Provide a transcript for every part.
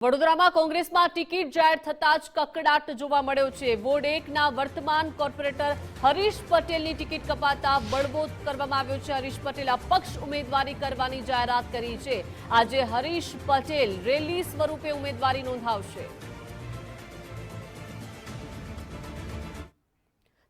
વડોદરામાં કોંગ્રેસમાં ટિકિટ જાહેર થતાં જ કકડાટ જોવા મળ્યો છે। વોર્ડ 1ના વર્તમાન કોર્પોરેટર હરીશ પટેલની ટિકિટ કપાતા બળવો કરવામાં આવ્યો છે। હરીશ પટેલ અપક્ષ ઉમેદવારી કરવાની જાહેરાત કરી છે। આજે હરીશ પટેલ રેલી સ્વરૂપે ઉમેદવારી નોંધાવશે।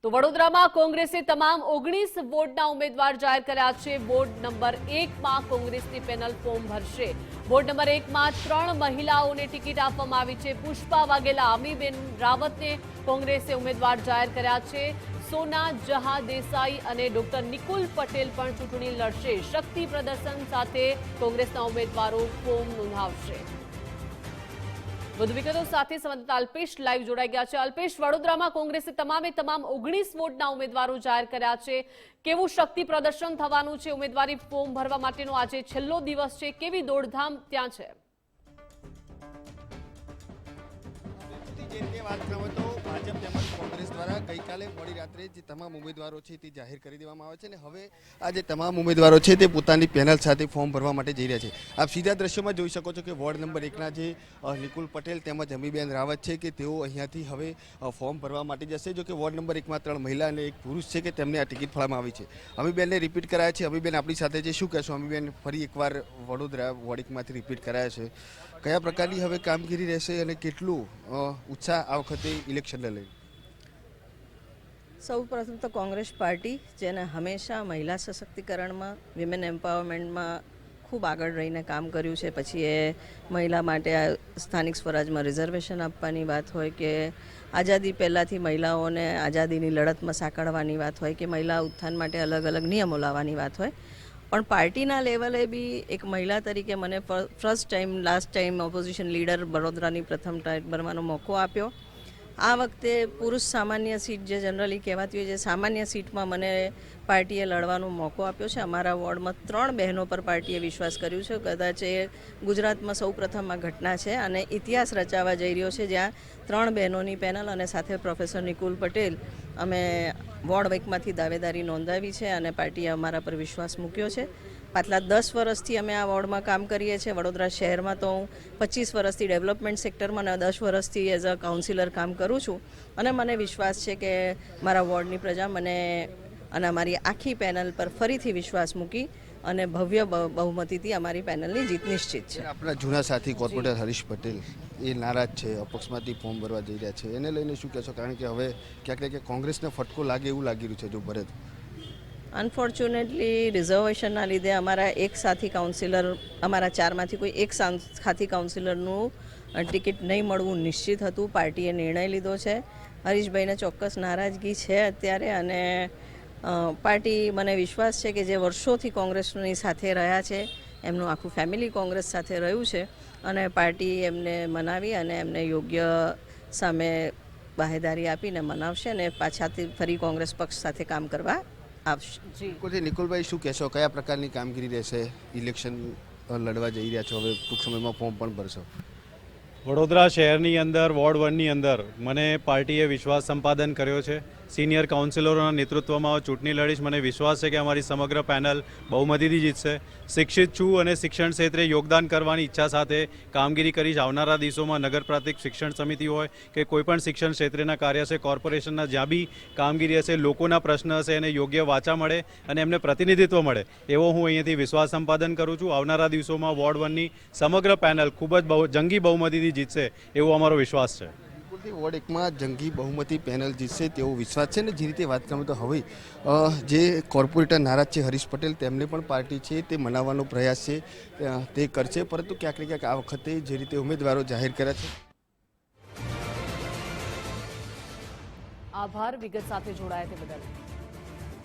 તો વડોદરામાં કોંગ્રેસે તમામ 19 વોર્ડના ઉમેદવાર જાહેર કર્યા છે। વોર્ડ નંબર 1માં કોંગ્રેસની પેનલ ફોર્મ ભરશે। વોર્ડ નંબર 1માં 3 મહિલાઓને ટિકિટ આપવામાં આવી છે। પુષ્પા વાઘેલા, અમીબેન રાવતને કોંગ્રેસે ઉમેદવાર જાહેર કર્યા છે। સોના જહાં દેસાઈ અને ડોક્ટર નિકુલ પટેલ પણ ચૂંટણી લડશે। શક્તિ પ્રદર્શન સાથે કોંગ્રેસના ઉમેદવારો ફોર્મ નોંધાવશે। વધુ વિગતો સાથે સંવાદદાતા અલ્પેશ લાઈવ જોડાઈ ગયા છે। અલ્પેશ, વડોદરામાં કોંગ્રેસે તમામ 19 વોર્ડના ઉમેદવારો જાહેર કર્યા છે। કેવું શક્તિ પ્રદર્શન થવાનું છે? ઉમેદવારી ફોર્મ ભરવા માટેનો આજે છેલ્લો દિવસ છે, કેવી દોડધામ ત્યાં છે? ભાજપ તેમજ કોંગ્રેસ દ્વારા ગઈકાલે મોડી રાત્રે જે તમામ ઉમેદવારો છે તે જાહેર કરી દેવામાં આવે છે અને હવે આ જે તમામ ઉમેદવારો છે તે પોતાની પેનલ સાથે ફોર્મ ભરવા માટે જઈ રહ્યા છે। આપ સીધા દ્રશ્યોમાં જોઈ શકો છો કે વોર્ડ નંબર 1ના જે નિકુલ પટેલ તેમજ અમીબેન રાવત છે કે તેઓ અહીંયાથી હવે ફોર્મ ભરવા માટે જશે। જો કે વોર્ડ નંબર 1માં 3 મહિલા અને 1 પુરુષ છે કે તેમને આ ટિકિટ ફાળવવામાં આવી છે। અમીબેનને રિપીટ કરાયા છે। અમીબેન આપણી સાથે છે, શું કહેશો? અમીબેન, ફરી એકવાર વડોદરા વોર્ડ 1માંથી રિપીટ કરાયા છે, કયા પ્રકારની હવે કામગીરી રહેશે અને કેટલું ઉત્સાહ આ વખતે ઇલેક્શનને લઈને? સૌ પ્રથમ તો કોંગ્રેસ પાર્ટી જેને હંમેશા મહિલા સશક્તિકરણમાં, વિમેન એમ્પાવરમેન્ટમાં ખૂબ આગળ રહીને કામ કર્યું છે, પછી એ મહિલા માટે સ્થાનિક સ્વરાજમાં રિઝર્વેશન આપવાની વાત હોય કે આઝાદી પહેલાંથી મહિલાઓને આઝાદીની લડતમાં સાંકળવાની વાત હોય કે મહિલા ઉત્થાન માટે અલગ અલગ નિયમો લાવવાની વાત હોય, પણ પાર્ટીના લેવલે બી એક મહિલા તરીકે મને લાસ્ટ ટાઈમ ઓપોઝિશન લીડર વડોદરાની પ્રથમ ટાઈમ બનવાનો મોકો આપ્યો। આ વખતે પુરુષ સામાન્ય સીટ જે જનરલી કહેવાતી હોય છે, સામાન્ય સીટમાં મને પાર્ટીએ લડવાનો મોકો આપ્યો છે। અમારા વોર્ડમાં 3 બહેનો પર પાર્ટીએ વિશ્વાસ કર્યું છે। કદાચ એ ગુજરાતમાં સૌ પ્રથમ આ ઘટના છે અને ઇતિહાસ રચાવા જઈ રહ્યો છે, જ્યાં 3 બહેનોની પેનલ અને સાથે પ્રોફેસર નિકુલ પટેલ અમે વોર્ડ 1માંથી દાવેદારી નોંધાવી છે અને પાર્ટીએ અમારા પર વિશ્વાસ મૂક્યો છે। પાછલા 10 વર્ષથી અમે આ વોર્ડમાં કામ કરીએ છીએ। વડોદરા શહેરમાં તો હું 25 વર્ષથી ડેવલપમેન્ટ સેક્ટરમાં અને 10 વર્ષથી એઝ અ કાઉન્સિલર કામ કરું છું અને મને વિશ્વાસ છે કે મારા વોર્ડની પ્રજા મને અને અમારી આખી પેનલ પર ફરીથી વિશ્વાસ મૂકી અને ભવ્ય બહુમતીથી અમારી પેનલની જીત નિશ્ચિત છે। આપણા જૂના સાથી કોર્પોરેટર હરીશ પટેલ એ નારાજ છે, અપક્ષમાંથી ફોર્મ ભરવા જઈ રહ્યા છે, એને લઈને શું કહેશો? કારણ કે હવે ક્યાંક ને ક્યાંક કોંગ્રેસને ફટકો લાગે એવું લાગી રહ્યું છે જો ભરે તો। અનફોર્ચ્યુનેટલી રિઝર્વેશનના લીધે અમારા એક સાથી કાઉન્સિલર, અમારા 4માંથી કોઈ એક સાથી કાઉન્સિલરનું ટિકિટ નહીં મળવું નિશ્ચિત હતું। પાર્ટીએ નિર્ણય લીધો છે। હરીશભાઈને ચોક્કસ નારાજગી છે અત્યારે અને પાર્ટી, મને વિશ્વાસ છે કે જે વર્ષોથી કોંગ્રેસની સાથે રહ્યા છે, એમનું આખું ફેમિલી કોંગ્રેસ સાથે રહ્યું છે અને પાર્ટી એમને મનાવી અને એમને યોગ્ય સામે બાહેદારી આપીને મનાવશે અને પાછાથી ફરી કોંગ્રેસ પક્ષ સાથે કામ કરવા આવશે। નિકુલભાઈ, શું કહેશો? કયા પ્રકારની કામગીરી રહેશે? ઇલેક્શન લડવા જઈ રહ્યા છો, હવે ટૂંક સમયમાં ફોર્મ પણ ભરશો। વડોદરા શહેરની અંદર વોર્ડ 1ની અંદર મને પાર્ટીએ વિશ્વાસ સંપાદન કર્યો છે। સિનિયર કાઉન્સિલરોના નેતૃત્વમાં ચૂંટણી લડીશ। મને વિશ્વાસ છે કે અમારી સમગ્ર પેનલ બહુમતીથી જીતશે। શિક્ષિત છું અને શિક્ષણ ક્ષેત્રે યોગદાન કરવાની ઈચ્છા સાથે કામગીરી કરીશ। આવનારા દિવસોમાં નગર પ્રાથમિક શિક્ષણ સમિતિ હોય કે કોઈપણ શિક્ષણ ક્ષેત્રના કાર્ય છે, કોર્પોરેશનના જ્યાં બી કામગીરી હશે, લોકોના પ્રશ્ન હશે, એને યોગ્ય વાચા મળે અને એમને પ્રતિનિધિત્વ મળે એવો હું અહીંયાથી વિશ્વાસ સંપાદન કરું છું। આવનારા દિવસોમાં વોર્ડ 1ની સમગ્ર પેનલ ખૂબ જ જંગી બહુમતીથી જીતશે એવો અમારો વિશ્વાસ છે। વોર્ડ 1માં જંગી બહુમતી પેનલ જીતશે તેવો વિશ્વાસ છે ને જે રીતે વાત કરવામાં તો હવે જે કોર્પોરેટર નારાજ છે હરીશ પટેલ, તેમને પણ પાર્ટી છે તે મનાવવાનો પ્રયાસ છે તે કરશે, પરંતુ ક્યાંક ને ક્યાંક આ વખતે જે રીતે ઉમેદવારો જાહેર કર્યા છે। આભાર વિગત સાથે જોડાયા તે બદલ।